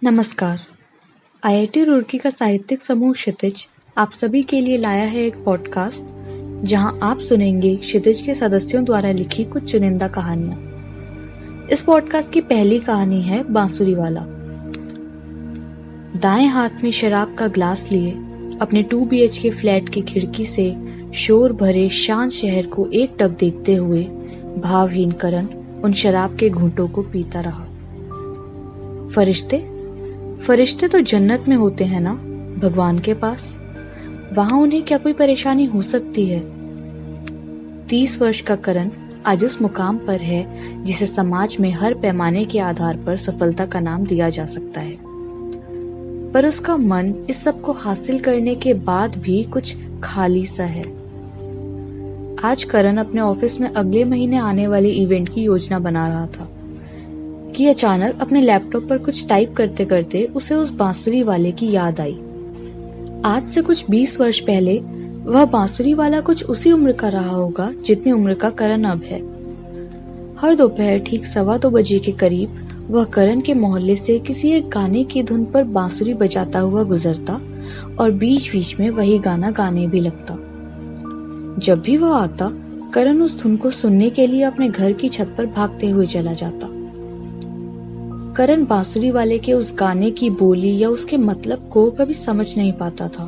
नमस्कार। आईआईटी रुड़की का साहित्यिक समूह क्षितिज आप सभी के लिए लाया है एक पॉडकास्ट जहां आप सुनेंगे क्षितिज के सदस्यों द्वारा लिखी कुछ चुनिंदा कहानियां। इस पॉडकास्ट की पहली कहानी है बांसुरी वाला। दाएं हाथ में शराब का ग्लास लिए अपने 2 BHK फ्लैट की खिड़की से शोर भरे शांत शहर को एक टक देखते हुए भावहीन करण उन शराब के घूंटों को पीता रहा। फरिश्ते तो जन्नत में होते हैं ना, भगवान के पास। वहां उन्हें क्या कोई परेशानी हो सकती है? 30 वर्ष का करण आज उस मुकाम पर है जिसे समाज में हर पैमाने के आधार पर सफलता का नाम दिया जा सकता है। पर उसका मन इस सब को हासिल करने के बाद भी कुछ खाली सा है। आज करण अपने ऑफिस में अगले महीने आने वाले इवेंट की योजना बना रहा था कि अचानक अपने लैपटॉप पर कुछ टाइप करते करते उसे उस बांसुरी वाले की याद आई। आज से कुछ 20 वर्ष पहले वह बांसुरी वाला कुछ उसी उम्र का रहा होगा जितनी उम्र का करण अब है। हर दोपहर ठीक 2:15 बजे के करीब वह करण के मोहल्ले से किसी एक गाने की धुन पर बांसुरी बजाता हुआ गुजरता और बीच बीच में वही गाना गाने भी लगता। जब भी वह आता, करण उस धुन को सुनने के लिए अपने घर की छत पर भागते हुए चला जाता। करण बांसुरी वाले के उस गाने की बोली या उसके मतलब को कभी समझ नहीं पाता था।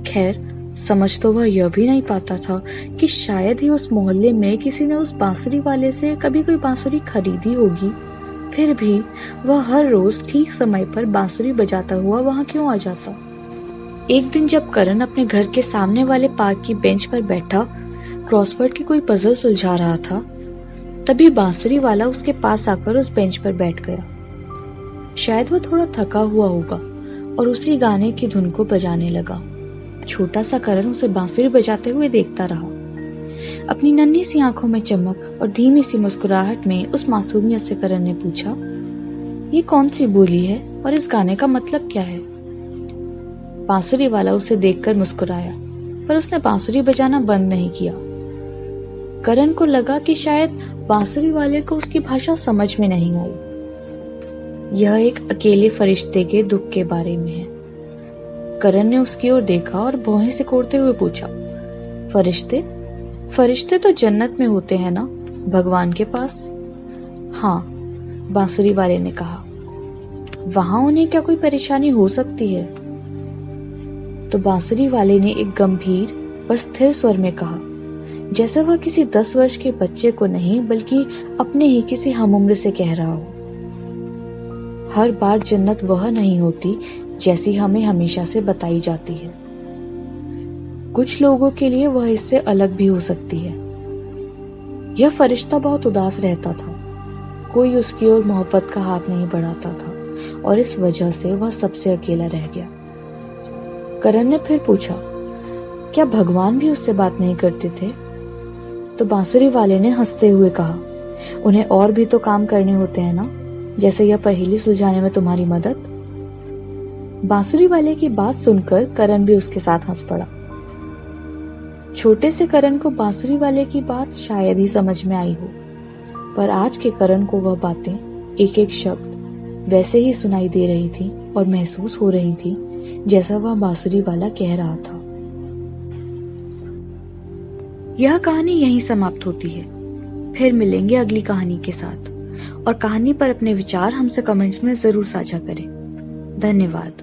खैर, समझ तो वह यह भी नहीं पाता था कि शायद ही उस मोहल्ले में किसी ने उस बांसुरी वाले से कभी कोई बांसुरी खरीदी होगी। फिर भी वह हर रोज ठीक समय पर बांसुरी बजाता हुआ वहां क्यों आ जाता? एक दिन जब करण अपने घर के सामने वाले पार्क की बेंच पर बैठा क्रॉसवर्ड की कोई पजल सुलझा रहा था, तभी बांसुरी वाला उसके पास आकर उस बेंच पर बैठ गया। शायद वह थोड़ा थका हुआ होगा और उसी गाने की धुन को बजाने लगा। छोटा सा करण उसे बांसुरी बजाते हुए देखता रहा। अपनी नन्ही सी आंखों में चमक और धीमी सी मुस्कुराहट में उस मासूमियत से करण ने पूछा, ये कौन सी बोली है और इस गाने का मतलब क्या है? बांसुरी वाला उसे देखकर मुस्कुराया, पर उसने बांसुरी बजाना बंद नहीं किया। करण को लगा कि शायद बांसुरी वाले को उसकी भाषा समझ में नहीं आई। यह एक अकेले फरिश्ते के दुख के बारे में है। करण ने उसकी ओर देखा और भौहें सिकोड़ते हुए पूछा, फरिश्ते तो जन्नत में होते हैं ना, भगवान के पास? हाँ, बांसुरी वाले ने कहा। वहां उन्हें क्या कोई परेशानी हो सकती है? तो बांसुरी वाले ने एक गंभीर पर स्थिर स्वर में कहा, जैसे वह किसी 10 वर्ष के बच्चे को नहीं बल्कि अपने ही किसी हमउम्र से कह रहा हो। हर बार जन्नत वह नहीं होती जैसी हमें हमेशा से बताई जाती है। कुछ लोगों के लिए वह इससे अलग भी हो सकती है। यह फरिश्ता बहुत उदास रहता था। कोई उसकी ओर मोहब्बत का हाथ नहीं बढ़ाता था और इस वजह से वह सबसे अकेला रह गया। करण ने फिर पूछा, क्या भगवान भी उससे बात नहीं करते थे? तो बांसुरी वाले ने हंसते हुए कहा, उन्हें और भी तो काम करने होते हैं ना, जैसे यह पहेली सुलझाने में तुम्हारी मदद। बांसुरी वाले की बात सुनकर करण भी उसके साथ हंस पड़ा। छोटे से करण को बांसुरी वाले की बात शायद ही समझ में आई हो, पर आज के करण को वह बातें एक एक शब्द वैसे ही सुनाई दे रही थी और महसूस हो रही थी जैसा वह बांसुरी वाला कह रहा था। यह कहानी यहीं समाप्त होती है। फिर मिलेंगे अगली कहानी के साथ, और कहानी पर अपने विचार हमसे कमेंट्स में जरूर साझा करें। धन्यवाद।